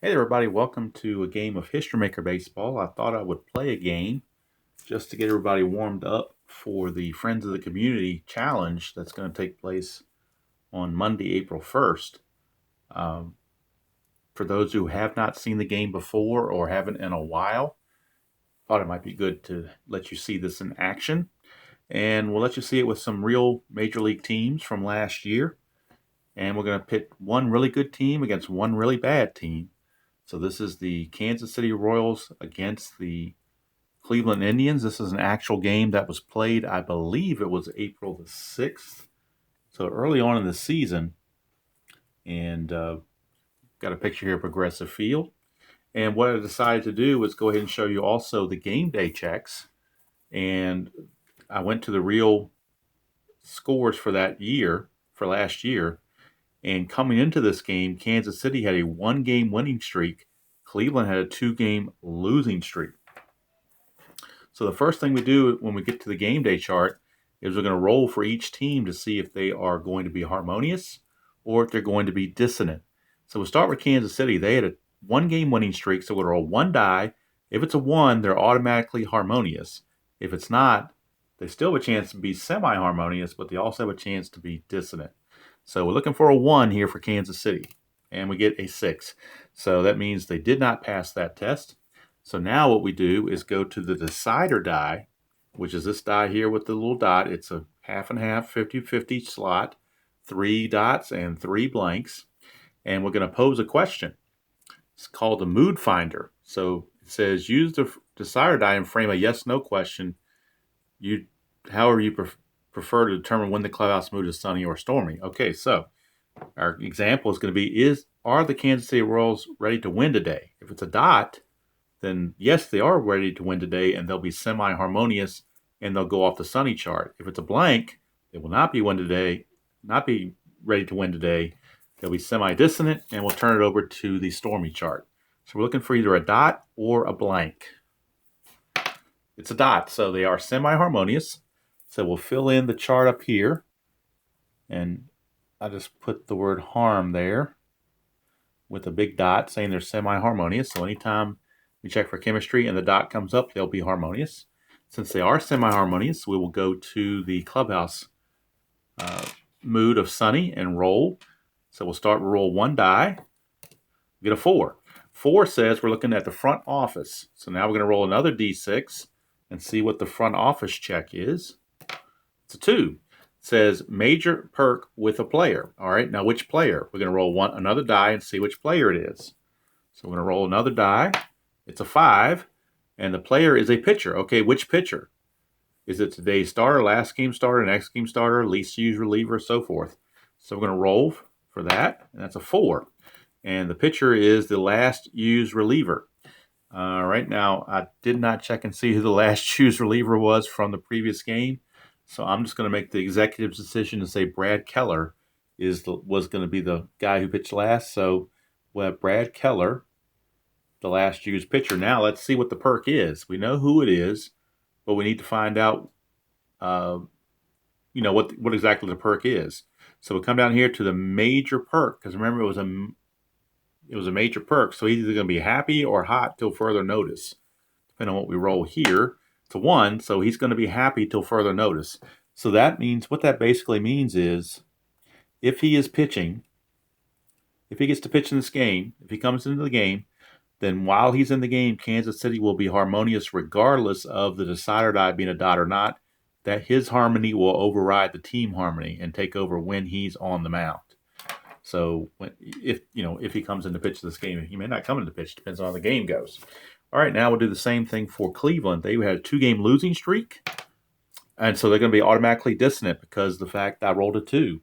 Hey everybody, welcome to a game of History Maker Baseball. I thought I would play a game just to get everybody warmed up for the Friends of the Community Challenge that's going to take place on Monday, April 1st. Um, for those who have not seen the game before or haven't in a while, thought it might be good to let you see this in action. And we'll let you see it with some real Major League teams from last year. And we're going to pit one really good team against one really bad team. So this is the Kansas City Royals against the Cleveland Indians. This is an actual game that was played, I believe it was April the 6th. So early on in the season. And got a picture here of Progressive Field. And what I decided to do was go ahead and show you also the game day checks. And I went to the real scores for that year, for last year. And coming into this game, Kansas City had a 1-game winning streak. Cleveland had a 2-game losing streak. So the first thing we do when we get to the game day chart is we're going to roll for each team to see if they are going to be harmonious or if they're going to be dissonant. So we'll start with Kansas City. They had a 1-game winning streak, so we'll roll one die. If it's a 1, they're automatically harmonious. If it's not, they still have a chance to be semi-harmonious, but they also have a chance to be dissonant. So we're looking for a 1 here for Kansas City, and we get a 6. So that means they did not pass that test. So now what we do is go to the decider die, which is this die here with the little dot. It's a half and half, 50-50 slot, 3 dots and 3 blanks. And we're going to pose a question. It's called the mood finder. So it says use the decider die and frame a yes/no question. However you prefer to determine when the clubhouse mood is sunny or stormy. Okay, so our example is going to be, are the Kansas City Royals ready to win today? If it's a dot, then yes, they are ready to win today, and they'll be semi-harmonious, and they'll go off the sunny chart. If it's a blank, they will not be ready to win today. They'll be semi-dissonant, and we'll turn it over to the stormy chart. So we're looking for either a dot or a blank. It's a dot, so they are semi-harmonious. So we'll fill in the chart up here, and I just put the word harm there with a big dot saying they're semi-harmonious. So anytime we check for chemistry and the dot comes up, they'll be harmonious. Since they are semi-harmonious, we will go to the clubhouse mood of sunny and roll. So we'll start with roll one die, get a 4. 4 says we're looking at the front office. So now we're going to roll another D6 and see what the front office check is. It's a 2. It says major perk with a player. All right, now which player? We're going to roll another die and see which player it is. So we're going to roll another die. It's a 5, and the player is a pitcher. Okay, which pitcher? Is it today's starter, last game starter, next game starter, least used reliever, so forth? So we're going to roll for that, and that's a 4. And the pitcher is the last used reliever. Right now, I did not check and see who the last used reliever was from the previous game, so I'm just going to make the executive's decision to say Brad Keller was going to be the guy who pitched last. So we'll have Brad Keller, the last used pitcher. Now let's see what the perk is. We know who it is, but we need to find out, what exactly the perk is. So we come down here to the major perk, because remember it was a major perk. So he's either going to be happy or hot till further notice, depending on what we roll here. It's a 1, so he's going to be happy till further notice. So that means, what that basically means is, if he is pitching, if he gets to pitch in this game, if he comes into the game, then while he's in the game, Kansas City will be harmonious regardless of the decider die being a dot or not. That his harmony will override the team harmony and take over when he's on the mound. So if he comes in to pitch this game, he may not come in to pitch. Depends on how the game goes. All right, now we'll do the same thing for Cleveland. They had a 2-game losing streak, and so they're going to be automatically dissonant because of the fact I rolled a 2.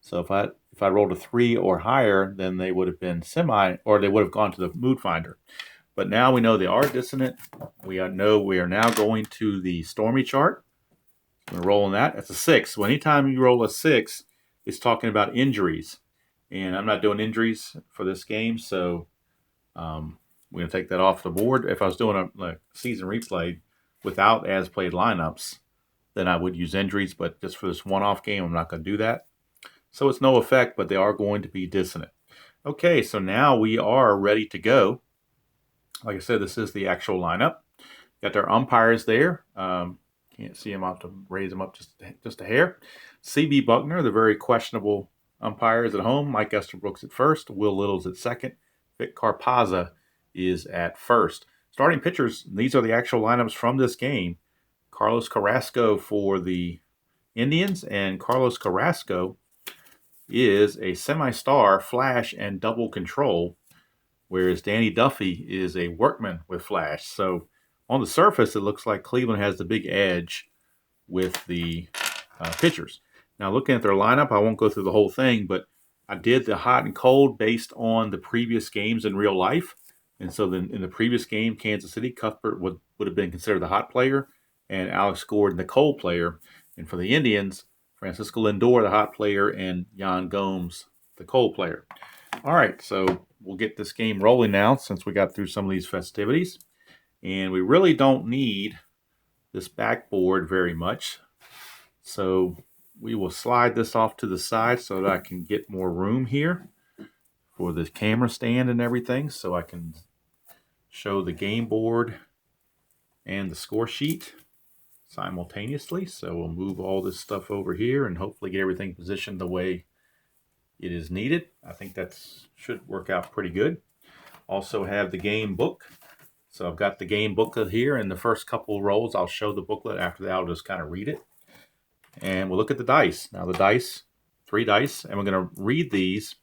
So if I rolled a 3 or higher, then they would have been or they would have gone to the mood finder. But now we know they are dissonant. We know we are now going to the stormy chart. We're rolling that. That's a 6. So anytime you roll a 6, it's talking about injuries. And I'm not doing injuries for this game, so we're going to take that off the board. If I was doing a season replay without as-played lineups, then I would use injuries. But just for this one-off game, I'm not going to do that. So it's no effect, but they are going to be dissonant. Okay, so now we are ready to go. Like I said, this is the actual lineup. Got their umpires there. Can't see them. I'll have to raise them up just a hair. C.B. Buckner, the very questionable umpire, is at home. Mike Esterbrooks at first. Will Little's at second. Vic Carpazza is at first. Starting pitchers, these are the actual lineups from this game. Carlos Carrasco for the Indians, and Carlos Carrasco is a semi-star, flash, and double control, whereas Danny Duffy is a workman with flash. So on the surface, it looks like Cleveland has the big edge with the pitchers. Now, looking at their lineup, I won't go through the whole thing, but I did the hot and cold based on the previous games in real life. And so then in the previous game, Kansas City, Cuthbert would have been considered the hot player, and Alex Gordon the cold player. And for the Indians, Francisco Lindor, the hot player, and Yan Gomes, the cold player. All right, so we'll get this game rolling now since we got through some of these festivities. And we really don't need this backboard very much. So we will slide this off to the side so that I can get more room here for the camera stand and everything, so I can show the game board and the score sheet simultaneously. So we'll move all this stuff over here and hopefully get everything positioned the way it is needed. I think that should work out pretty good. Also have the game book. So I've got the game booklet here. In the first couple of rows, I'll show the booklet. After that, I'll just kind of read it. And we'll look at the dice. Now the dice, 3 dice, and we're going to read these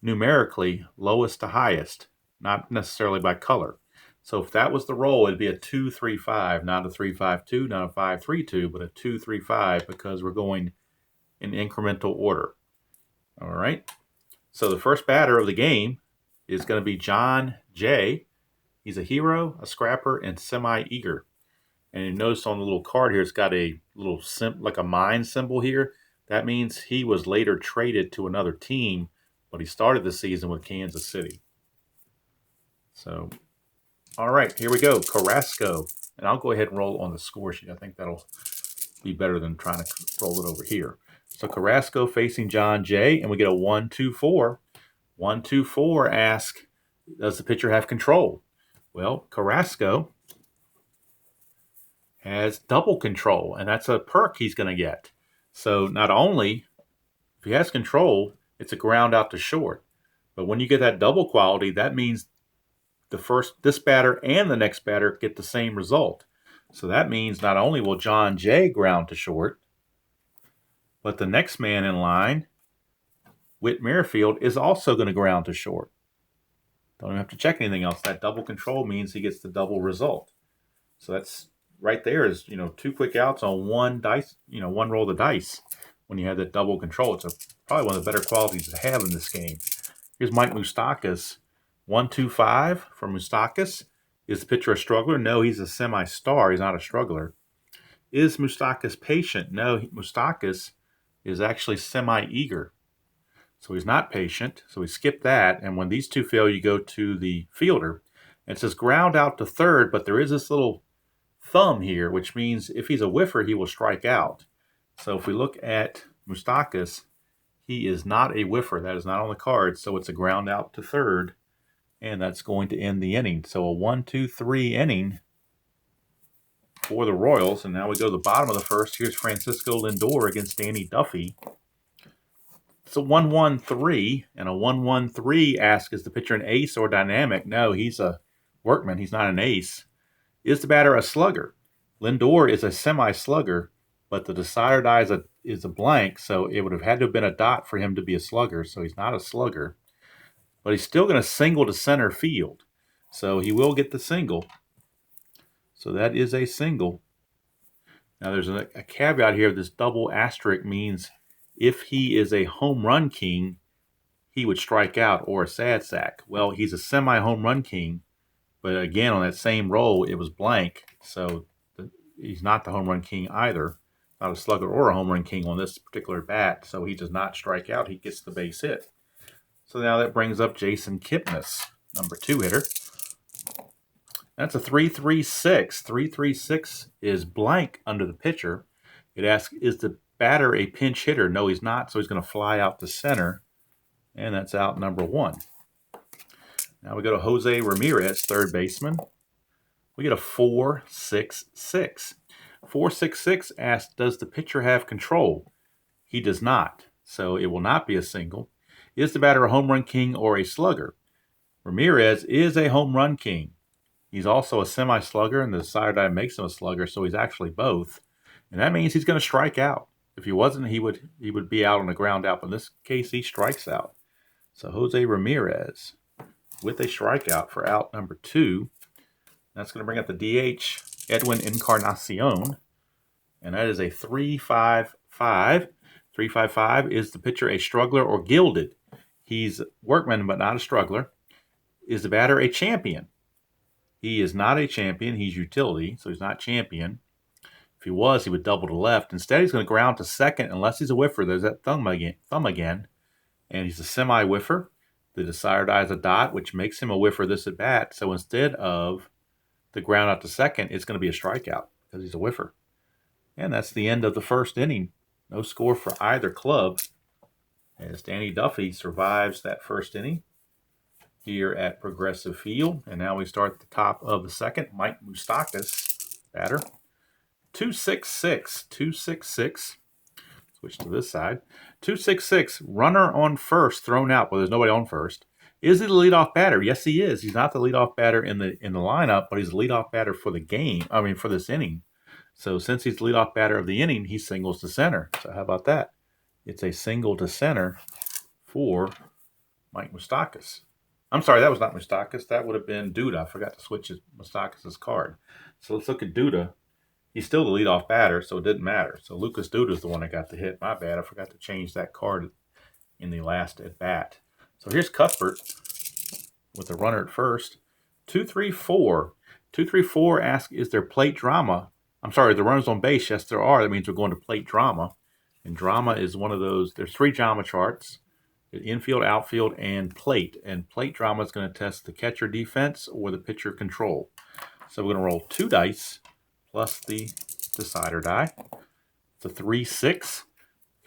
numerically, lowest to highest, not necessarily by color. So if that was the roll, it'd be a 2-3-5, not a 3-5-2, not a 5-3-2, but a 2-3-5 because we're going in incremental order. All right. So the first batter of the game is going to be John Jay. He's a hero, a scrapper, and semi-eager. And you notice on the little card here, it's got a little like a mine symbol here. That means he was later traded to another team, but he started the season with Kansas City. So, all right, here we go. Carrasco. And I'll go ahead and roll on the score sheet. I think that'll be better than trying to roll it over here. So Carrasco facing John Jay, and we get a 1-2-4. 1-2-4 asks, does the pitcher have control? Well, Carrasco has double control, and that's a perk he's going to get. So not only, if he has control, it's a ground out to short. But when you get that double quality, that means this batter and the next batter get the same result. So that means not only will John Jay ground to short, but the next man in line, Whit Merrifield, is also going to ground to short. Don't even have to check anything else. That double control means he gets the double result. So that's right there is, 2 quick outs on one dice, one roll of the dice when you have that double control. It's probably one of the better qualities to have in this game. Here's Mike Moustakas. 1-2-5 for Moustakas. Is the pitcher a struggler? No, he's a semi-star. He's not a struggler. Is Moustakas patient? No, Moustakas is actually semi-eager. So he's not patient. So we skip that. And when these two fail, you go to the fielder. And it says ground out to third, but there is this little thumb here, which means if he's a whiffer, he will strike out. So if we look at Moustakas, he is not a whiffer. That is not on the card. So it's a ground out to third, and that's going to end the inning. So a 1-2-3 inning for the Royals. And now we go to the bottom of the first. Here's Francisco Lindor against Danny Duffy. It's a 1-1-3, and a 1-1-3 asks, is the pitcher an ace or dynamic? No, he's a workman. He's not an ace. Is the batter a slugger? Lindor is a semi-slugger, but the decider die is a blank, so it would have had to have been a dot for him to be a slugger, so he's not a slugger. But he's still going to single to center field, so he will get the single. So that is a single. Now there's a caveat here. This double asterisk means if he is a home run king, he would strike out, or a sad sack. Well, he's a semi-home run king, but again, on that same roll, it was blank, so he's not the home run king either. Not a slugger or a home run king on this particular bat, so he does not strike out. He gets the base hit. So now that brings up Jason Kipnis, number 2 hitter. That's a 3-3-6. 3-3-6 is blank under the pitcher. It asks, is the batter a pinch hitter? No, he's not, so he's going to fly out to center. And that's out number 1. Now we go to Jose Ramirez, third baseman. We get a 4-6-6. 4-6-6 asks, does the pitcher have control? He does not, so it will not be a single. Is the batter a home run king or a slugger? Ramirez is a home run king. He's also a semi-slugger, and the decider die makes him a slugger, so he's actually both. And that means he's going to strike out. If he wasn't, he would be out on the ground out. But in this case, he strikes out. So Jose Ramirez with a strikeout for out number 2. That's going to bring up the DH, Edwin Encarnacion. And that is a 3-5-5. 3-5-5. Is the pitcher a struggler or gilded? He's workman, but not a struggler. Is the batter a champion? He is not a champion. He's utility, so he's not champion. If he was, he would double to left. Instead, he's going to ground to second unless he's a whiffer. There's that thumb again. And he's a semi-whiffer. The decider die is a dot, which makes him a whiffer this at bat. So instead of the ground out to second, it's going to be a strikeout because he's a whiffer. And that's the end of the first inning. No score for either club as Danny Duffy survives that first inning here at Progressive Field. And now we start at the top of the second. Mike Moustakas, batter. 2-6-6. 2-6-6. Switch to this side. 2-6-6. Runner on first, thrown out. Well, there's nobody on first. Is he the leadoff batter? Yes, he is. He's not the leadoff batter in the lineup, but he's the leadoff batter for the game. For this inning. So since he's the leadoff batter of the inning, he singles to center. So how about that? It's a single to center for Mike Moustakas. I'm sorry, that was not Moustakas. That would have been Duda. I forgot to switch Moustakas' card. So let's look at Duda. He's still the leadoff batter, so it didn't matter. So Lucas Duda is the one that got the hit. My bad. I forgot to change that card in the last at bat. So here's Cuthbert with the runner at first. 2-3-4. 2-3-4 asks, is there plate drama? I'm sorry, the runners on base. Yes, there are. That means we're going to plate drama. And drama is one of those. There's 3 drama charts. Infield, outfield, and plate. And plate drama is going to test the catcher defense or the pitcher control. So we're going to roll 2 dice plus the decider die. It's a 3-6.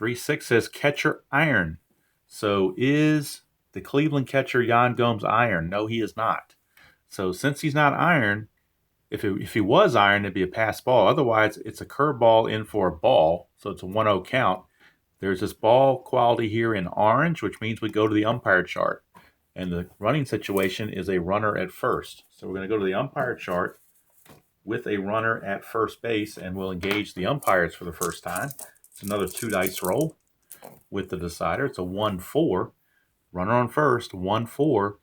3-6 says catcher iron. So is the Cleveland catcher Yan Gomes iron? No, he is not. So since he's not iron, if he was iron, it'd be a pass ball. Otherwise, it's a curveball in for a ball. So it's a 1-0 count. There's this ball quality here in orange, which means we go to the umpire chart. And the running situation is a runner at first. So we're going to go to the umpire chart with a runner at first base, and we'll engage the umpires for the first time. It's another 2 dice roll with the decider. It's a 1-4. Runner on first, 1-4.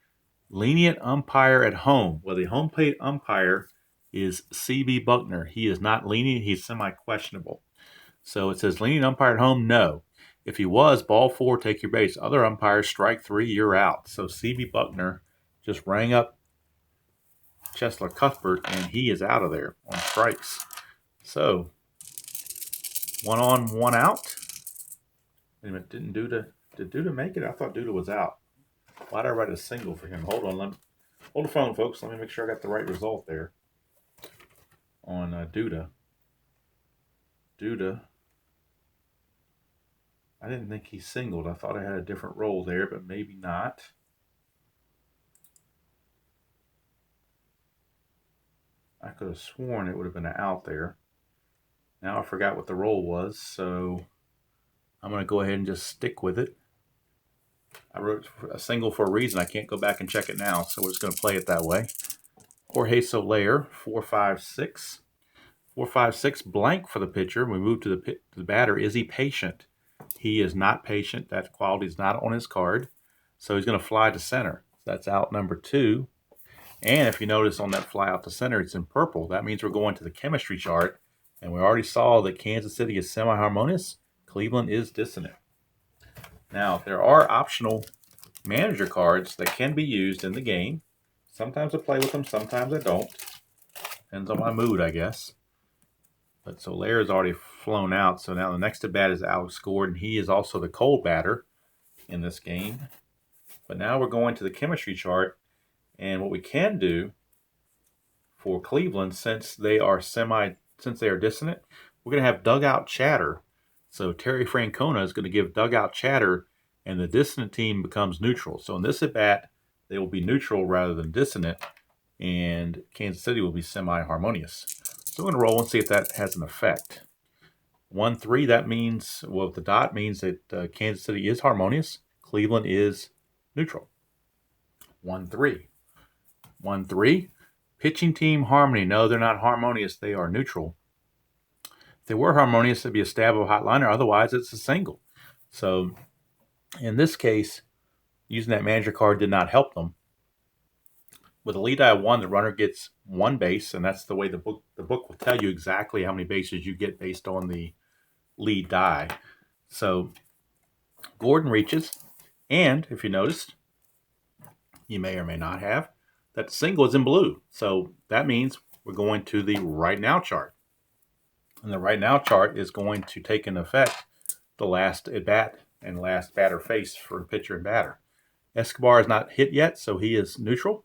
Lenient umpire at home. Well, the home plate umpire is C.B. Buckner. He is not lenient. He's semi-questionable. So it says lenient umpire at home, no. If he was, ball 4, take your base. Other umpires, strike 3, you're out. So C.B. Buckner just rang up Cheslor Cuthbert, and he is out of there on strikes. So 1 on, 1 out. Wait a minute, did Duda make it? I thought Duda was out. Why did I write a single for him? Hold on, hold the phone, folks. Let me make sure I got the right result there on Duda. Duda. I didn't think he singled. I thought I had a different role there, but maybe not. I could have sworn it would have been an out there. Now I forgot what the role was, so I'm going to go ahead and just stick with it. I wrote a single for a reason. I can't go back and check it now, so we're just going to play it that way. Jorge Soler, 4-5-6. 4-5-6, blank for the pitcher. We move to the batter. Is he patient? He is not patient. That quality is not on his card. So he's going to fly to center. That's out number 2. And if you notice on that fly out to center, it's in purple. That means we're going to the chemistry chart. And we already saw that Kansas City is semi-harmonious. Cleveland is dissonant. Now, there are optional manager cards that can be used in the game. Sometimes I play with them, sometimes I don't. Depends on my mood, I guess. But Soler is already flown out, so now the next to bat is Alex Gordon. He is also the cold batter in this game. But now we're going to the chemistry chart, and what we can do for Cleveland, since they are dissonant, we're going to have dugout chatter. So Terry Francona is going to give dugout chatter, and the dissonant team becomes neutral. So in this at bat, they will be neutral rather than dissonant, and Kansas City will be semi-harmonious. So I'm going to roll and see if that has an effect. 1-3, that means, well, the dot means that Kansas City is harmonious. Cleveland is neutral. 1-3. 1-3. Pitching team harmony. No, they're not harmonious. They are neutral. If they were harmonious, it'd be a stab of a hot liner. Otherwise, it's a single. So in this case, using that manager card did not help them. With a lead die of 1, the runner gets 1 base, and that's the way the book will tell you exactly how many bases you get based on the lead die. So Gordon reaches, and if you noticed, you may or may not have, that single is in blue. So that means we're going to the right now chart. And the right now chart is going to take into effect the last at bat and last batter face for pitcher and batter. Escobar is not hit yet, so he is neutral.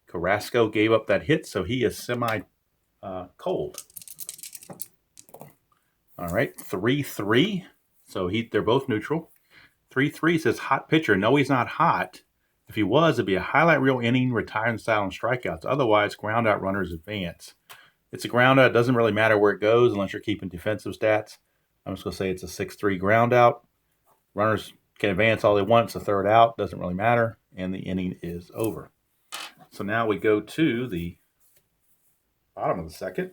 Carrasco gave up that hit, so he is semi-cold. All right, 3-3. So they're both neutral. 3-3 says hot pitcher. No, he's not hot. If he was, it'd be a highlight reel inning, retiring style, and strikeouts. Otherwise, ground out runners advance. It's a ground out. It doesn't really matter where it goes unless you're keeping defensive stats. I'm just going to say it's a 6-3 ground out. Runners can advance all they want. It's a third out. Doesn't really matter. And the inning is over. So now we go to the bottom of the second.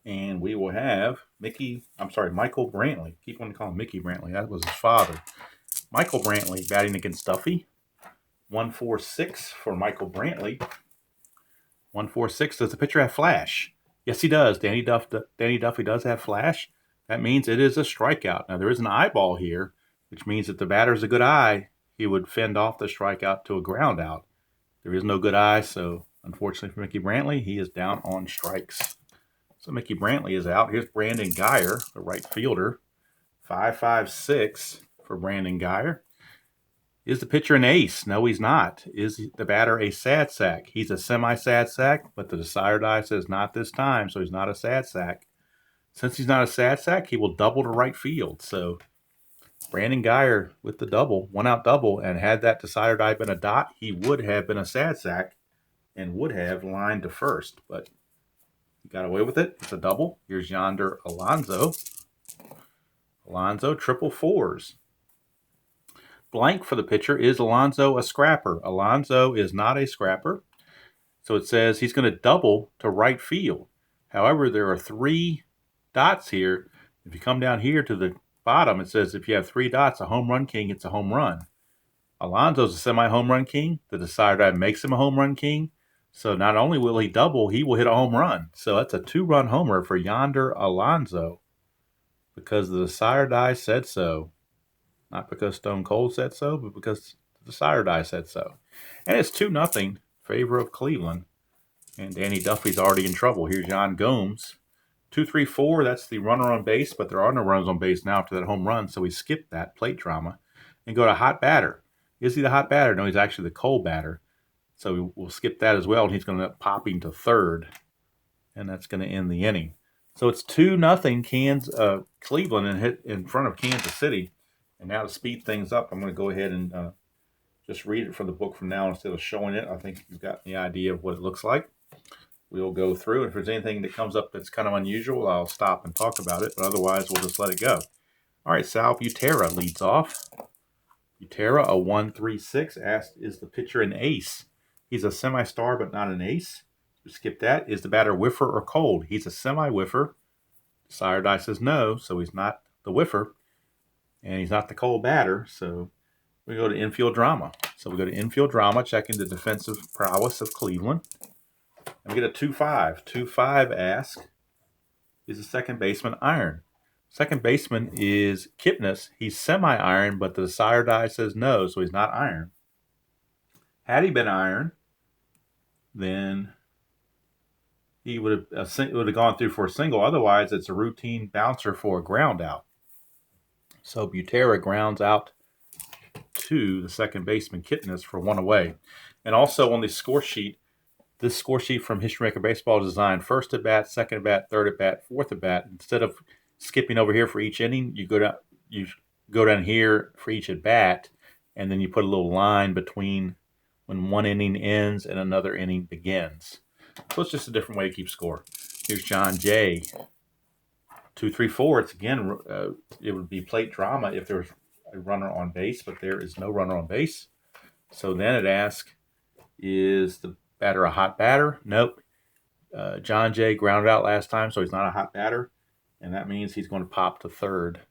And we will have Michael Brantley. Keep wanting to call him Mickey Brantley. That was his father. Michael Brantley batting against Duffy. 1-4-6 for Michael Brantley. 1-4-6. Does the pitcher have flash? Yes, he does. Danny Duffy does have flash. That means it is a strikeout. Now, there is an eyeball here, which means that the batter's a good eye. He would fend off the strikeout to a ground out. There is no good eye, so unfortunately for Mickey Brantley, he is down on strikes. So Mickey Brantley is out. Here's Brandon Guyer, the right fielder. 5-5-6 for Brandon Guyer. Is the pitcher an ace? No, he's not. Is the batter a sad sack? He's a semi-sad sack, but the decider die says not this time, so he's not a sad sack. Since he's not a sad sack, he will double to right field. So Brandon Guyer with the double, 1-out double, and had that decider die been a dot, he would have been a sad sack and would have lined to first, but he got away with it. It's a double. Here's Yonder Alonso. Alonso, triple fours. Blank for the pitcher. Is Alonso a scrapper? Alonso is not a scrapper. So it says he's going to double to right field. However, there are 3 dots here. If you come down here to the bottom, it says if you have 3 dots, a home run king gets a home run. Alonso's a semi-home run king. The decider die makes him a home run king. So not only will he double, he will hit a home run. So that's a 2-run homer for Yonder Alonso because the decider die said so. Not because Stone Cold said so, but because the decider die said so. And it's 2-0 favor of Cleveland. And Danny Duffy's already in trouble. Here's Yan Gomes. 2-3-4, that's the runner on base, but there are no runners on base now after that home run, so we skip that plate drama and go to hot batter. Is he the hot batter? No, he's actually the cold batter. So we'll skip that as well, and he's going to end up popping to third, and that's going to end the inning. So it's 2-0 Cleveland and hit in front of Kansas City. And now to speed things up, I'm going to go ahead and just read it from the book from now instead of showing it. I think you've got the idea of what it looks like. We'll go through. If there's anything that comes up that's kind of unusual, I'll stop and talk about it. But otherwise, we'll just let it go. All right, Sal Butera leads off. Butera, a 1-3-6, asked, is the pitcher an ace? He's a semi-star, but not an ace. We skip that. Is the batter whiffer or cold? He's a semi-whiffer. Sire die says no, so he's not the whiffer. And he's not the cold batter, so we go to infield drama. So we go to infield drama, checking the defensive prowess of Cleveland. And we get a 2-5. 2-5 asks, is the second baseman iron? Second baseman is Kipnis. He's semi-iron, but the sire die says no, so he's not iron. Had he been iron, then he would have gone through for a single. Otherwise, it's a routine bouncer for a ground out. So Butera grounds out to the second baseman, Kipnis, for 1 away. And also on the score sheet, this score sheet from History Maker Baseball is designed first at bat, second at bat, third at bat, fourth at bat. Instead of skipping over here for each inning, you go down here for each at bat, and then you put a little line between when one inning ends and another inning begins. So it's just a different way to keep score. Here's John Jay. 2, 3, 4. It's again, it would be plate drama if there was a runner on base, but there is no runner on base. So then it asks, is the batter a hot batter? Nope. John Jay grounded out last time, so he's not a hot batter. And that means he's going to pop to third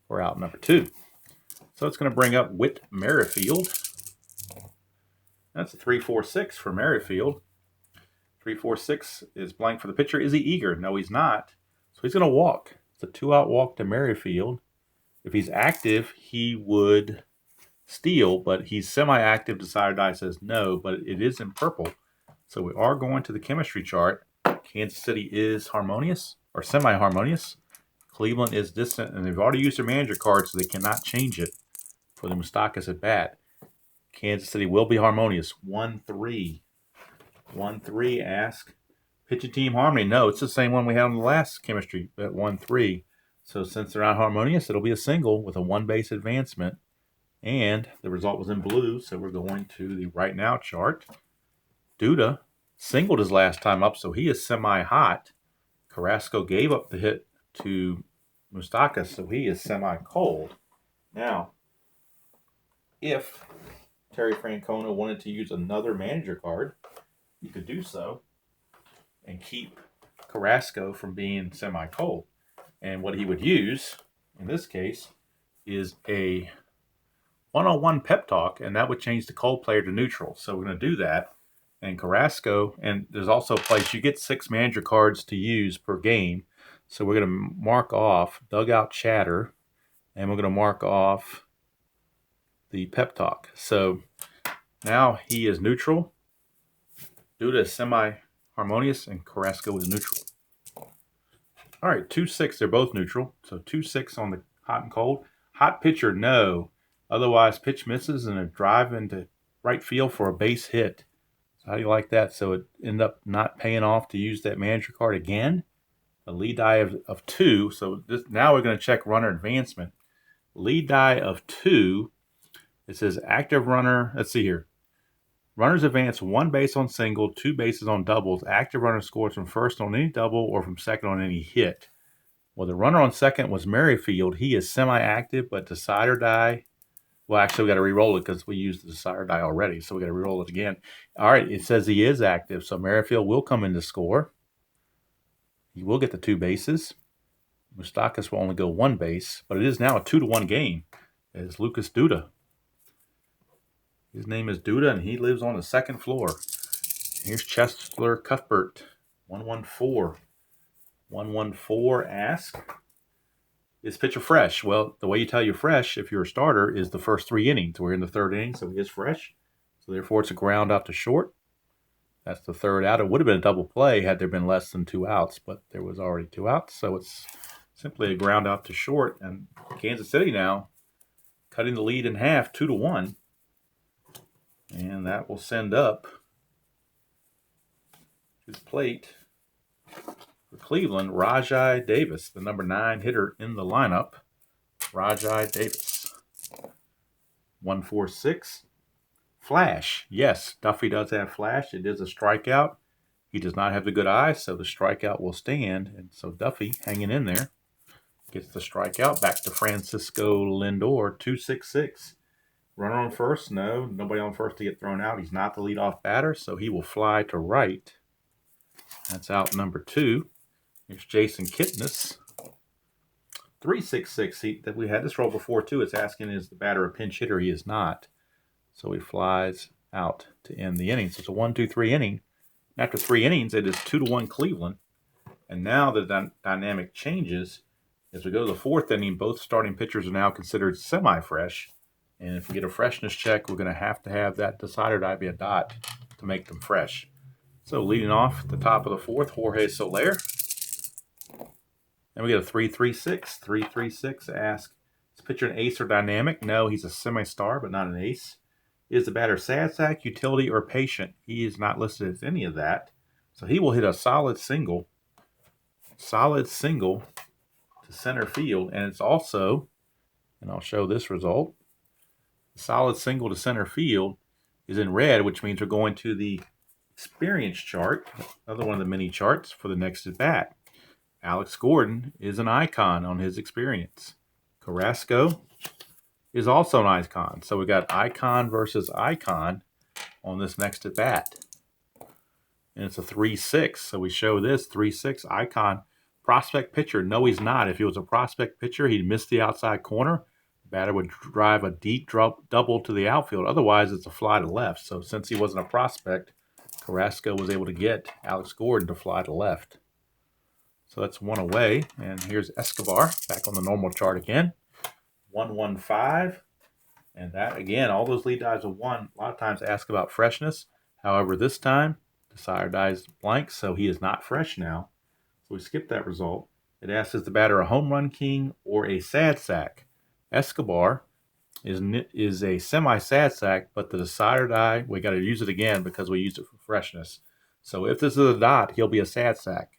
for out number 2. So it's going to bring up Whit Merrifield. That's a 3-4-6 for Merrifield. 3-4-6 is blank for the pitcher. Is he eager? No, he's not. So he's going to walk. It's a 2-out walk to Merrifield. If he's active, he would steal, but he's semi-active. Decider die says no, but it is in purple. So we are going to the chemistry chart. Kansas City is harmonious or semi-harmonious. Cleveland is distant, and they've already used their manager card, so they cannot change it for the Moustakas at bat. Kansas City will be harmonious. 1-3. 1-3, ask. Pitching team harmony. No, it's the same one we had on the last chemistry at 1-3. So since they're not harmonious, it'll be a single with a 1-base advancement. And the result was in blue, so we're going to the right now chart. Duda singled his last time up, so he is semi-hot. Carrasco gave up the hit to Moustakas, so he is semi-cold. Now, if Terry Francona wanted to use another manager card, he could do so and keep Carrasco from being semi-cold. And what he would use, in this case, is a one-on-one pep talk, and that would change the cold player to neutral. So we're going to do that. And Carrasco, and there's also a place you get 6 manager cards to use per game. So we're going to mark off dugout chatter, and we're going to mark off the pep talk. So now he is neutral. Duda is semi-harmonious, and Carrasco is neutral. All right, 2-6, they're both neutral. So 2-6 on the hot and cold. Hot pitcher, no. Otherwise, pitch misses and a drive into right field for a base hit. So how do you like that? So it ended up not paying off to use that manager card again. A lead die of 2. So now we're going to check runner advancement. Lead die of 2. It says active runner. Let's see here. Runners advance 1 base on single, 2 bases on doubles. Active runner scores from first on any double or from second on any hit. Well, the runner on second was Merrifield. He is semi-active, but decider die. Well, actually, we got to re-roll it because we used the decider die already, so we got to re-roll it again. All right, it says he is active, so Merrifield will come in to score. He will get the 2 bases. Moustakas will only go 1 base, but it is now a 2-1 game. It's Lucas Duda. His name is Duda, and he lives on the 2nd floor. Here's Chester Cuthbert, 114. 114, ask, is pitcher fresh? Well, the way you tell you're fresh, if you're a starter, is the first 3 innings. We're in the 3rd inning, so he is fresh. So therefore, it's a ground out to short. That's the 3rd out. It would have been a double play had there been less than 2 outs, but there was already 2 outs, so it's simply a ground out to short. And Kansas City now cutting the lead in half, 2-1. And that will send up to the plate for Cleveland, Rajai Davis, the number 9 hitter in the lineup. Rajai Davis. 146. Flash. Yes, Duffy does have flash. It is a strikeout. He does not have the good eye, so the strikeout will stand. And so Duffy, hanging in there, gets the strikeout. Back to Francisco Lindor, 266. Runner on first? No. Nobody on first to get thrown out. He's not the leadoff batter, so he will fly to right. That's out number 2. Here's Jason Kipnis. 366. We had this roll before, too. It's asking, is the batter a pinch hitter? He is not. So he flies out to end the inning. So it's a 1-2-3 inning. After 3 innings, it is 2-1 Cleveland. And now the dynamic changes. As we go to the 4th inning, both starting pitchers are now considered semi-fresh. And if we get a freshness check, we're going to have that decider die be a dot to make them fresh. So leading off at the top of the 4th, Jorge Soler. And we get a 3-3-6. 3-3-6, ask, is pitcher an ace or dynamic? No, he's a semi-star, but not an ace. Is the batter sad sack, utility, or patient? He is not listed as any of that. So he will hit a solid single to center field. And it's also And I'll show this result. The solid single to center field is in red, which means we're going to the experience chart, another one of the mini charts for the next at bat. Alex Gordon is an icon on his experience. Carrasco is also an icon. So we got icon versus icon on this next at bat. And it's a 3-6. So we show this 3-6 icon. Prospect pitcher. No, he's not. If he was a prospect pitcher, he'd miss the outside corner. The batter would drive a deep double to the outfield. Otherwise, it's a fly to left. So since he wasn't a prospect, Carrasco was able to get Alex Gordon to fly to left. So that's one away. And here's Escobar back on the normal chart again. 1-1-5. And that, again, all those lead dies of 1. A lot of times ask about freshness. However, this time, the sire dies blank, so he is not fresh now. So we skip that result. It asks, is the batter a home run king or a sad sack? Escobar is a semi-sad sack, but the decider die, we got to use it again because we used it for freshness. So if this is a dot, he'll be a sad sack.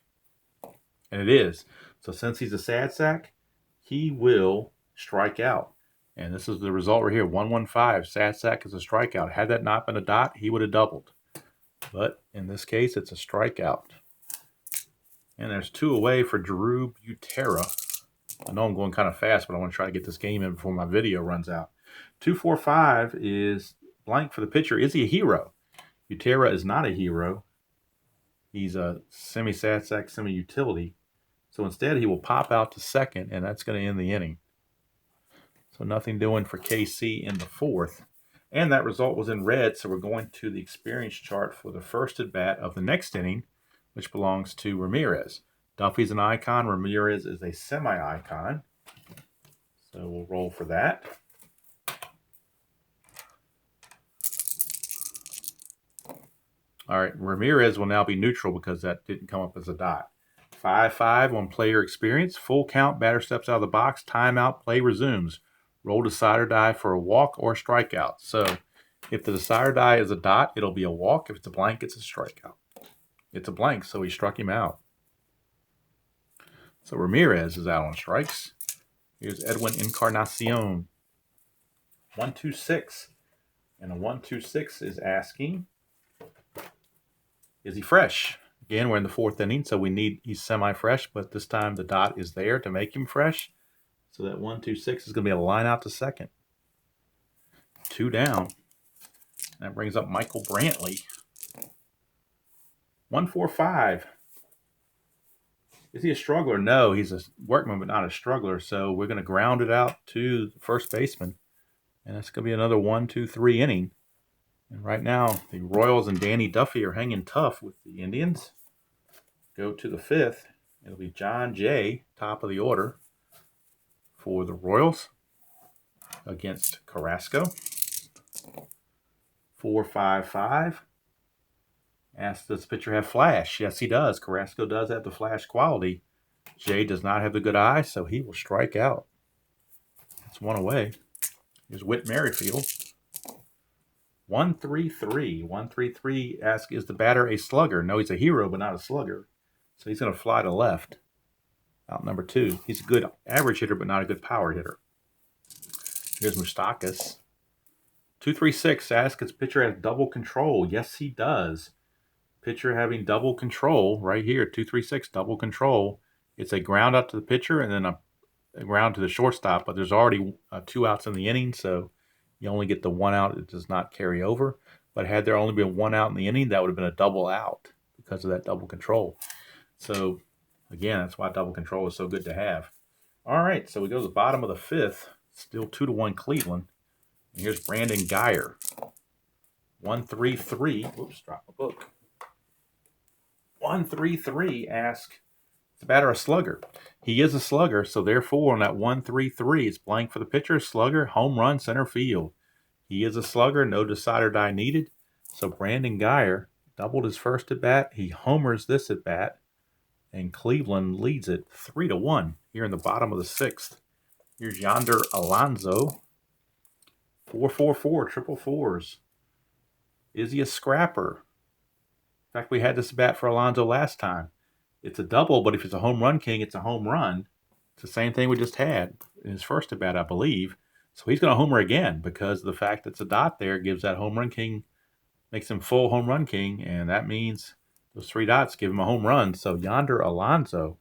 And it is. So since he's a sad sack, he will strike out. And this is the result right here, 1-1-5. Sad sack is a strikeout. Had that not been a dot, he would have doubled. But in this case, it's a strikeout. And there's 2 away for Drew Butera. I know I'm going kind of fast, but I want to try to get this game in before my video runs out. 2-4-5 is blank for the pitcher. Is he a hero? Butera is not a hero. He's a semi-sad sack, semi-utility. So instead, he will pop out to second, and that's going to end the inning. So nothing doing for KC in the 4th. And that result was in red, so we're going to the experience chart for the first at bat of the next inning, which belongs to Ramirez. Duffy's an icon. Ramirez is a semi-icon. So we'll roll for that. All right, Ramirez will now be neutral because that didn't come up as a dot. 5-5 on player experience. Full count, batter steps out of the box, timeout, play resumes. Roll decider die for a walk or a strikeout. So if the decider die is a dot, it'll be a walk. If it's a blank, it's a strikeout. It's a blank, so he struck him out. So Ramirez is out on strikes. Here's Edwin Encarnacion. 1-2-6. And a 1-2-6 is asking, is he fresh? Again, we're in the 4th inning, so he's semi-fresh, but this time the dot is there to make him fresh. So that 1-2-6 is going to be a line out to second. 2 down. That brings up Michael Brantley. 1-4-5. Is he a struggler? No, he's a workman, but not a struggler. So we're going to ground it out to the first baseman. And that's going to be another 1-2-3 inning. And right now, the Royals and Danny Duffy are hanging tough with the Indians. Go to the 5th. It'll be John Jay, top of the order, for the Royals against Carrasco. 4-5-5. Asks, does the pitcher have flash? Yes, he does. Carrasco does have the flash quality. Jay does not have the good eye, so he will strike out. That's 1 away. Here's Whit Merrifield. 1-3-3. 1-3-3 asks, is the batter a slugger? No, he's a hero, but not a slugger. So he's going to fly to left. Out number 2. He's a good average hitter, but not a good power hitter. Here's Moustakas. 2-3-6 asks, does pitcher has double control? Yes, he does. Pitcher having double control right here. 2-3-6, double control. It's a ground out to the pitcher and then a ground to the shortstop, but there's already 2 outs in the inning, so you only get the 1 out. It does not carry over. But had there only been 1 out in the inning, that would have been a double out because of that double control. So, again, that's why double control is so good to have. All right, so we go to the bottom of the 5th. Still 2-1 Cleveland. And here's Brandon Guyer. 1-3-3. Whoops, dropped my book. 1-3-3 asks, is the batter a slugger? He is a slugger, so therefore on that 1-3-3, it's blank for the pitcher, slugger, home run, center field. He is a slugger, no decider die needed. So Brandon Guyer doubled his first at bat. He homers this at bat, and Cleveland leads it 3-1 here in the bottom of the 6th. Here's Yonder Alonso. 4-4-4, triple fours. Is he a scrapper? In fact, we had this bat for Alonso last time. It's a double, but if it's a home run king, it's a home run. It's the same thing we just had in his first at bat, I believe. So he's going to homer again because the fact that it's a dot there gives that home run king, makes him full home run king, and that means those 3 dots give him a home run. So Yonder Alonso,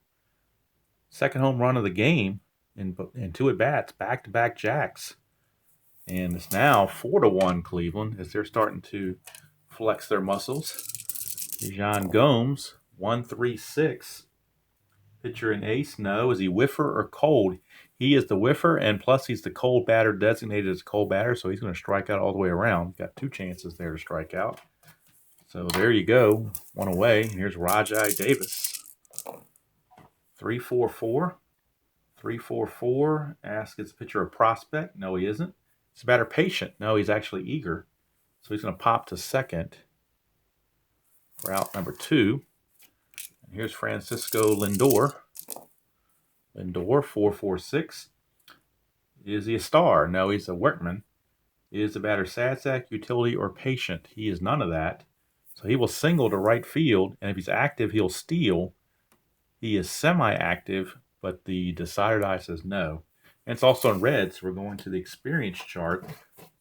second home run of the game in 2 at bats, back-to-back jacks. And it's now 4-1 Cleveland as they're starting to flex their muscles. Jean Gomes, 1-3-6. Pitcher and ace, no. Is he whiffer or cold? He is the whiffer, and plus he's the cold batter, designated as cold batter, so he's going to strike out all the way around. Got 2 chances there to strike out. So there you go. 1 away. Here's Rajai Davis. 3-4-4. 3-4-4. Ask, is the pitcher a prospect? No, he isn't. Is the batter patient? No, he's actually eager. So he's going to pop to second for out number 2. And here's Francisco Lindor. Lindor, 4-4-6. Is he a star? No, he's a workman. Is the batter sad sack, utility, or patient? He is none of that. So he will single to right field, and if he's active, he'll steal. He is semi-active, but the decider die says no. And it's also in red, so we're going to the experience chart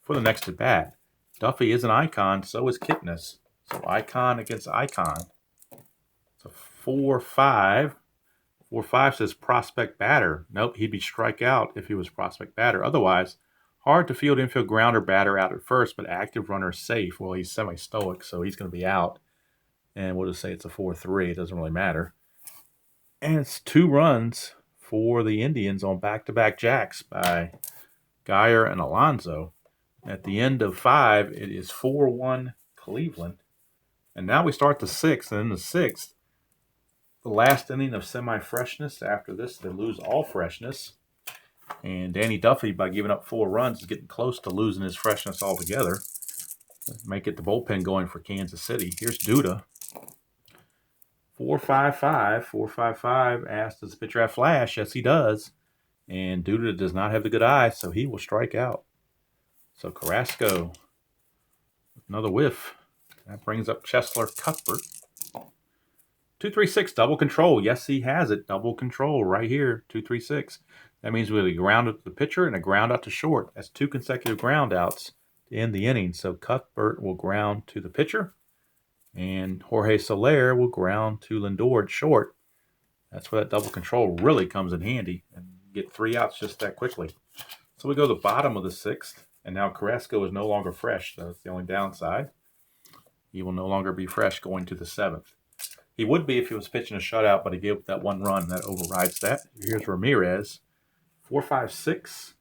for the next at bat. Duffy is an icon, so is Kipnis. So icon against icon. So 4-5. 4-5 says prospect batter. Nope, he'd be strike out if he was prospect batter. Otherwise, hard to field infield grounder batter out at first, but active runner safe. Well, he's semi-stoic, so he's going to be out. And we'll just say it's a 4-3. It doesn't really matter. And it's 2 runs for the Indians on back-to-back jacks by Geyer and Alonso. At the end of 5, it is 4-1 Cleveland. And now we start the 6th, and in the 6th, the last inning of semi-freshness. After this, they lose all freshness. And Danny Duffy, by giving up 4 runs, is getting close to losing his freshness altogether. Might get the bullpen going for Kansas City. Here's Duda. 4-5-5. 4-5-5. Asked, does the pitcher have flash? Yes, he does. And Duda does not have the good eye, so he will strike out. So Carrasco, another whiff. That brings up Chesler Cuthbert. 2-3-6, double control. Yes, he has it. Double control right here. 2-3-6. That means we have a ground out to the pitcher and a ground out to short. That's 2 consecutive ground outs to end the inning. So Cuthbert will ground to the pitcher, and Jorge Soler will ground to Lindor at short. That's where that double control really comes in handy, and get 3 outs just that quickly. So we go to the bottom of the 6th, and now Carrasco is no longer fresh. So that's the only downside. He will no longer be fresh going to the 7th. He would be if he was pitching a shutout, but he gave up that 1 run. That overrides that. Here's Ramirez. 4-5-6.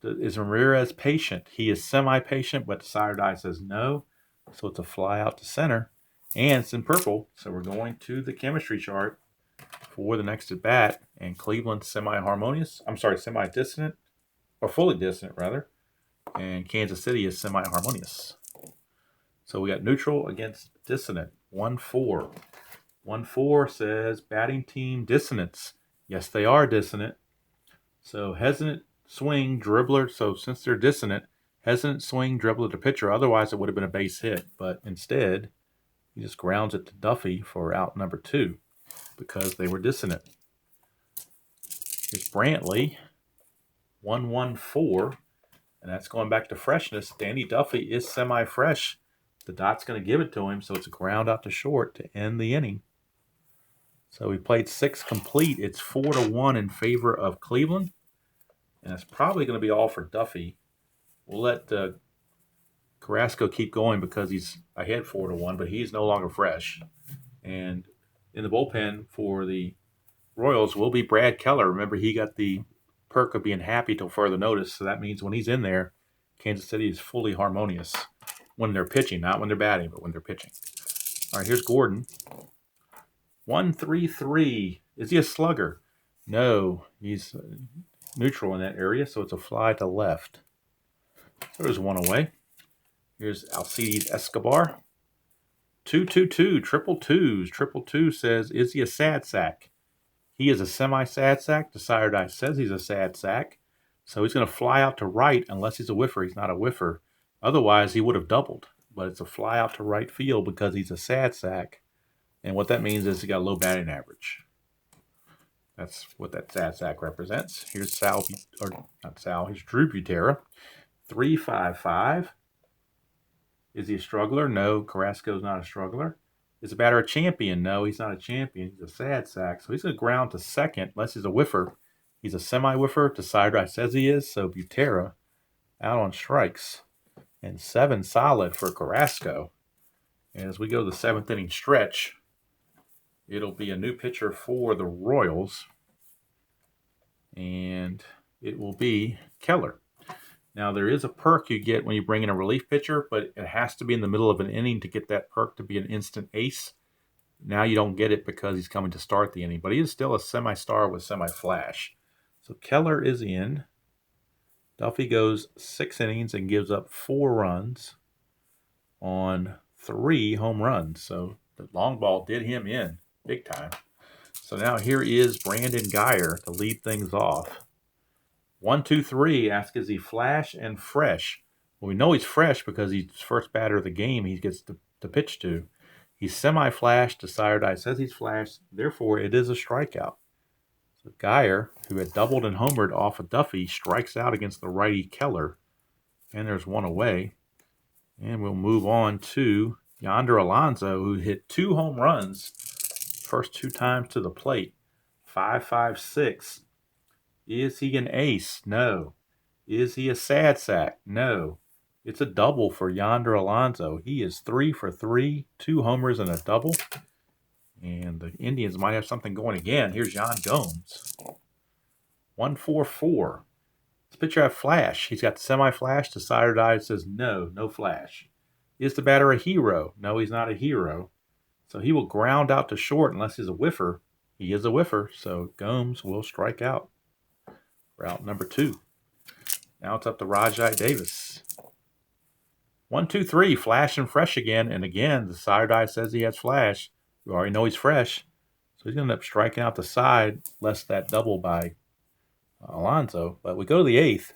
Is Ramirez patient? He is semi-patient, but the sire die says no. So it's a fly out to center. And it's in purple. So we're going to the chemistry chart for the next at bat. And Cleveland semi-harmonious. I'm sorry, semi-dissonant. Or fully dissonant, rather. And Kansas City is semi-harmonious. So we got neutral against dissonant. 1-4. 1-4 says batting team dissonance. Yes, they are dissonant. So hesitant swing, dribbler. So since they're dissonant, hesitant swing, dribbler to pitcher. Otherwise, it would have been a base hit. But instead, he just grounds it to Duffy for out number 2 because they were dissonant. Here's Brantley. 1-1-4. And that's going back to freshness. Danny Duffy is semi-fresh. The dot's going to give it to him, so it's a ground out to short to end the inning. So we played 6 complete. It's 4-1 in favor of Cleveland. And it's probably going to be all for Duffy. We'll let Carrasco keep going because he's ahead 4-1, but he's no longer fresh. And in the bullpen for the Royals will be Brad Keller. Remember, he got the perk of being happy till further notice. So that means when he's in there, Kansas City is fully harmonious. When they're pitching, not when they're batting, but when they're pitching. All right, here's Gordon. 1-3-3. Is he a slugger? No, he's neutral in that area, so it's a fly to left. So there's 1 away. Here's Alcides Escobar. 2-2-2, triple twos. Triple two says, is he a sad sack? He is a semi-sad sack. The sire die says he's a sad sack. So he's going to fly out to right unless he's a whiffer. He's not a whiffer. Otherwise, he would have doubled, but it's a fly out to right field because he's a sad sack. And what that means is he got a low batting average. That's what that sad sack represents. Here's Sal, or not Sal, here's Drew Butera. 355. Is he a struggler? No, Carrasco's not a struggler. Is the batter a champion? No, he's not a champion. He's a sad sack. So he's going to ground to second, unless he's a whiffer. He's a semi-whiffer. Decider says he is. So Butera out on strikes. And 7 solid for Carrasco. And as we go to the 7th inning stretch, it'll be a new pitcher for the Royals. And it will be Keller. Now, there is a perk you get when you bring in a relief pitcher, but it has to be in the middle of an inning to get that perk to be an instant ace. Now you don't get it because he's coming to start the inning, but he is still a semi-star with semi-flash. So Keller is in. Duffy goes 6 innings and gives up 4 runs on 3 home runs. So the long ball did him in big time. So now here is Brandon Guyer to lead things off. 1, 2, 3. Ask, is he flash and fresh? Well, we know he's fresh because he's first batter of the game he gets to pitch to. He's semi-flash. Decider says he's flash. Therefore, it is a strikeout. So Guyer, who had doubled and homered off of Duffy, strikes out against the righty Keller. And there's 1 away. And we'll move on to Yonder Alonso, who hit 2 home runs first 2 times to the plate. 5.56. Is he an ace? No. Is he a sad sack? No. It's a double for Yonder Alonso. He is 3 for 3, 2 homers and a double. And the Indians might have something going again. Here's Yan Gomes. 1-4-4. This pitcher have flash. He's got the semi-flash. Decider says no, no flash. Is the batter a hero? No, he's not a hero. So he will ground out to short unless he's a whiffer. He is a whiffer, so Gomes will strike out. Route number 2. Now it's up to Rajai Davis. 1, 2, 3. Flash and fresh again. And again, the Decider says he has flash. You already know he's fresh. So he's going to end up striking out the side, less that double by Alonso. But we go to the 8th.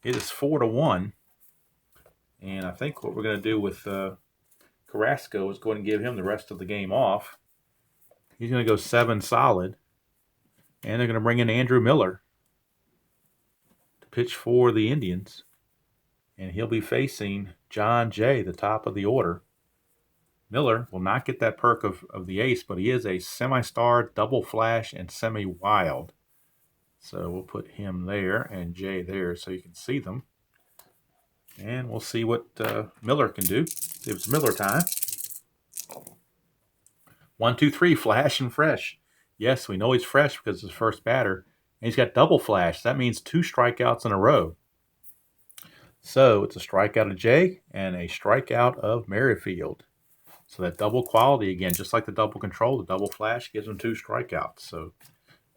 It is 4-1. And I think what we're going to do with Carrasco is going to give him the rest of the game off. He's going to go 7 solid. And they're going to bring in Andrew Miller to pitch for the Indians. And he'll be facing John Jay, the top of the order. Miller will not get that perk of the ace, but he is a semi-star, double flash, and semi-wild. So we'll put him there and Jay there so you can see them. And we'll see what Miller can do. It's Miller time. 1, 2, 3, flash and fresh. Yes, we know he's fresh because it's his first batter. And he's got double flash. That means 2 strikeouts in a row. So it's a strikeout of Jay and a strikeout of Merrifield. So that double quality, again, just like the double control, the double flash gives him 2 strikeouts. So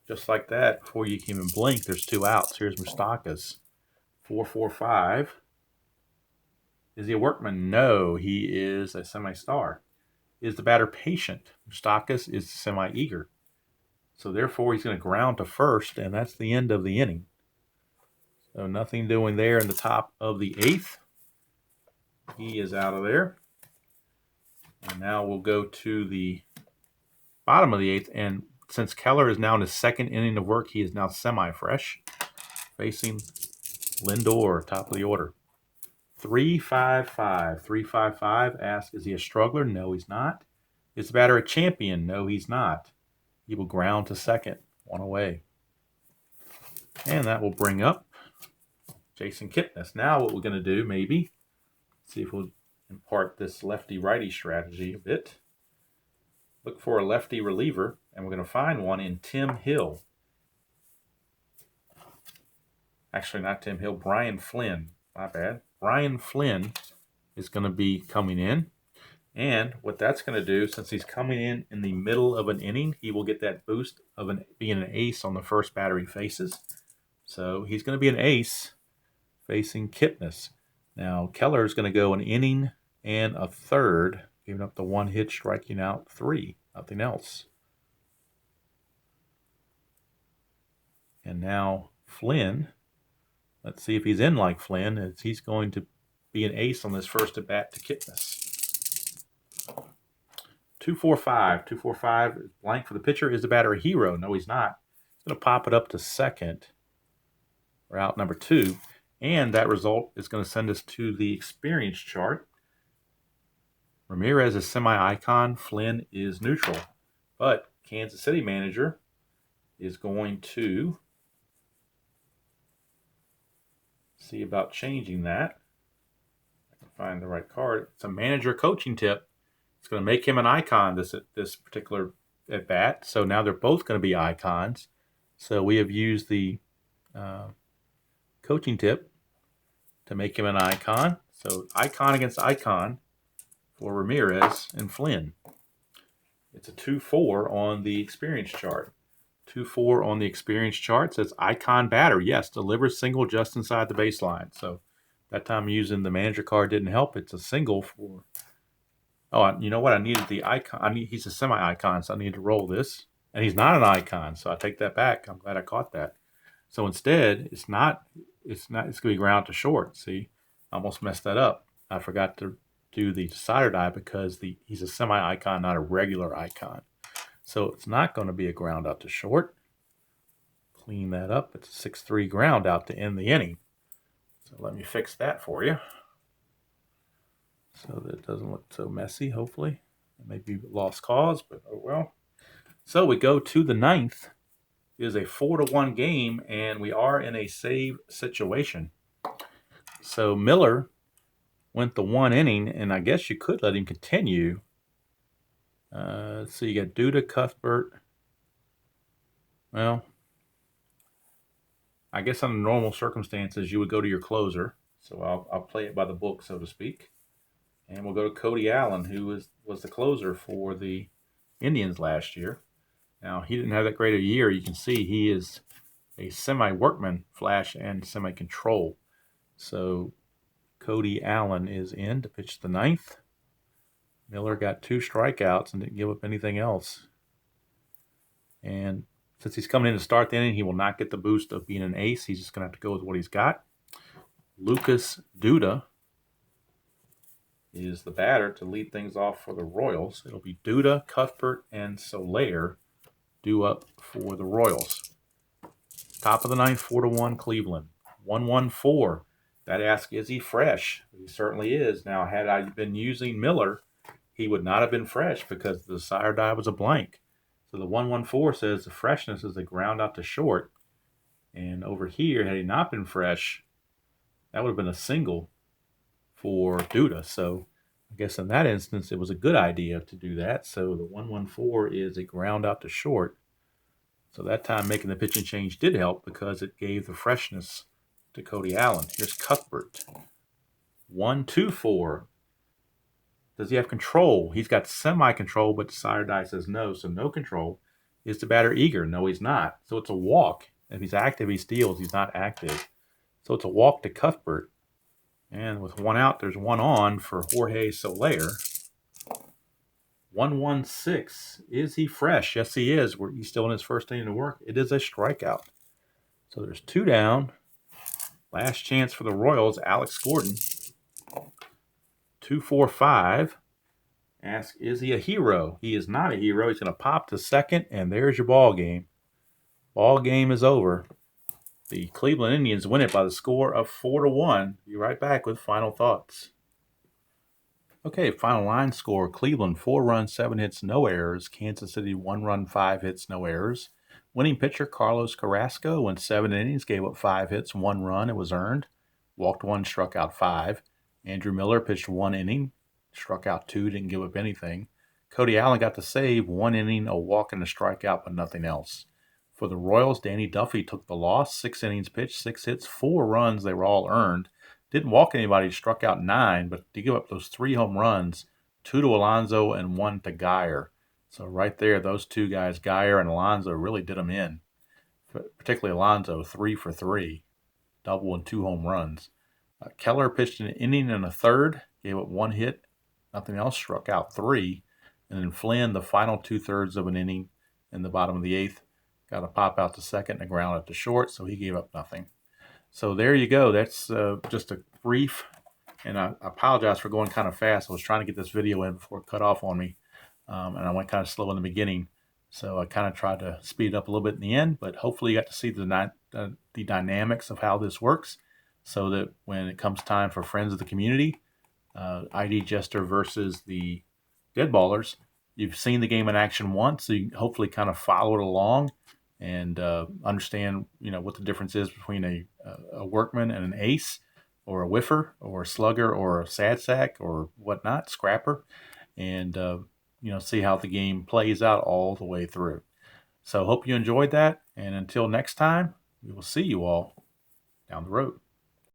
just like that, before you can even blink, there's 2 outs. Here's Moustakas. 4-4-5. Is he a workman? No, he is a semi-star. Is the batter patient? Moustakas is semi-eager. So therefore, he's going to ground to first, and that's the end of the inning. So nothing doing there in the top of the 8th. He is out of there. And now we'll go to the bottom of the 8th. And since Keller is now in his 2nd inning of work, he is now semi-fresh. Facing Lindor, top of the order. 3-5-5. 3-5-5. Ask, is he a struggler? No, he's not. Is the batter a champion? No, he's not. He will ground to second. 1 away. And that will bring up Jason Kipnis. Now what we're going to do, maybe, see if we'll impart this lefty-righty strategy a bit. Look for a lefty reliever, and we're going to find one in Tim Hill. Actually, not Tim Hill, Brian Flynn. My bad. Brian Flynn is going to be coming in. And what that's going to do, since he's coming in the middle of an inning, he will get that boost of being an ace on the first batter he faces. So he's going to be an ace facing Kipnis. Now, Keller is going to go an inning and a third, giving up the 1 hit, striking out 3. Nothing else. And now Flynn, let's see if he's in like Flynn, as he's going to be an ace on this first at bat to Kipnis. 2-4-5. 2-4-5 is blank for the pitcher. Is the batter a hero? No, he's not. going to pop it up to second, or out number 2. And that result is going to send us to the experience chart. Ramirez is semi-icon, Flynn is neutral. But Kansas City manager is going to see about changing that. I can find the right card. It's a manager coaching tip. It's going to make him an icon this particular at bat. So now they're both going to be icons. So we have used the coaching tip to make him an icon. So icon against icon for Ramirez and Flynn. It's a 2-4 on the experience chart. 2-4 on the experience chart says icon batter. Yes, delivers single just inside the baseline. So that time using the manager card didn't help. It's a single for. Oh, you know what? I needed the icon. He's a semi-icon, so I need to roll this. And he's not an icon, so I take that back. I'm glad I caught that. So instead, it's going to be ground to short. See, I almost messed that up. I forgot to do the decider die because he's a semi-icon, not a regular icon. So it's not going to be a ground out to short. Clean that up. It's a 6-3 ground out to end the inning. So let me fix that for you, so that it doesn't look so messy, hopefully. Maybe lost cause, but oh well. So we go to the 9th. It is a 4-1 game, and we are in a save situation. So Miller went the 1 inning, and I guess you could let him continue. So you got Duda, Cuthbert. Well, I guess under normal circumstances, you would go to your closer. So I'll play it by the book, so to speak. And we'll go to Cody Allen, who was the closer for the Indians last year. Now, he didn't have that great a year. You can see he is a semi-workman, flash, and semi-control. So Cody Allen is in to pitch the 9th. Miller got 2 strikeouts and didn't give up anything else. And since he's coming in to start the inning, he will not get the boost of being an ace. He's just going to have to go with what he's got. Lucas Duda is the batter to lead things off for the Royals. It'll be Duda, Cuthbert, and Soler due up for the Royals. Top of the 9th, 4-1 Cleveland. 1-1-4. That asks, is he fresh? He certainly is. Now, had I been using Miller, he would not have been fresh because the sire die was a blank. So the 1-1-4 says the freshness is a ground out to short. And over here, had he not been fresh, that would have been a single for Duda. So I guess in that instance, it was a good idea to do that. So the 1-1-4 is a ground out to short. So that time making the pitching change did help because it gave the freshness to Cody Allen. Here's Cuthbert. 1-2-4. Does he have control? He's got semi-control, but the sire die says no, so no control. Is the batter eager? No, he's not. So it's a walk. If he's active, he steals. He's not active. So it's a walk to Cuthbert. And with 1 out, there's 1 on for Jorge Soler. 1-1-6. Is he fresh? Yes, he is. He's still in his first inning of work. It is a strikeout. So there's 2 down. Last chance for the Royals, Alex Gordon. 2-4-5. Ask, is he a hero? He is not a hero. He's going to pop to second, and there's your ball game. Ball game is over. The Cleveland Indians win it by the score of 4-1. Be right back with final thoughts. Okay, final line score. Cleveland, 4 runs, 7 hits, no errors. Kansas City, 1 run, 5 hits, no errors. Winning pitcher Carlos Carrasco went 7 innings, gave up 5 hits, 1 run. It was earned. Walked 1, struck out 5. Andrew Miller pitched 1 inning, struck out 2, didn't give up anything. Cody Allen got the save, 1 inning, a walk and a strikeout, but nothing else. For the Royals, Danny Duffy took the loss. 6 innings pitched, 6 hits, 4 runs. They were all earned. Didn't walk anybody, struck out 9, but to give up those 3 home runs, 2 to Alonso and 1 to Geyer. So right there, those 2 guys, Geyer and Alonso, really did them in. Particularly Alonso, 3 for 3, double and 2 home runs. Keller pitched an inning and a third, gave up 1 hit, nothing else, struck out 3. And then Flynn, the final 2/3 of an inning in the bottom of the 8th, got a pop out to second and a ground out to short, so he gave up nothing. So there you go. That's just a brief, and I apologize for going kind of fast. I was trying to get this video in before it cut off on me, and I went kind of slow in the beginning. So I kind of tried to speed up a little bit in the end, but hopefully you got to see the dynamics of how this works, so that when it comes time for Friends of the Community, ID Jester versus the Deadballers, you've seen the game in action once, so you can hopefully kind of follow it along and understand, what the difference is between a workman and an ace, or a whiffer, or a slugger, or a sad sack, or whatnot, scrapper, and see how the game plays out all the way through. So hope you enjoyed that, and until next time, we will see you all down the road.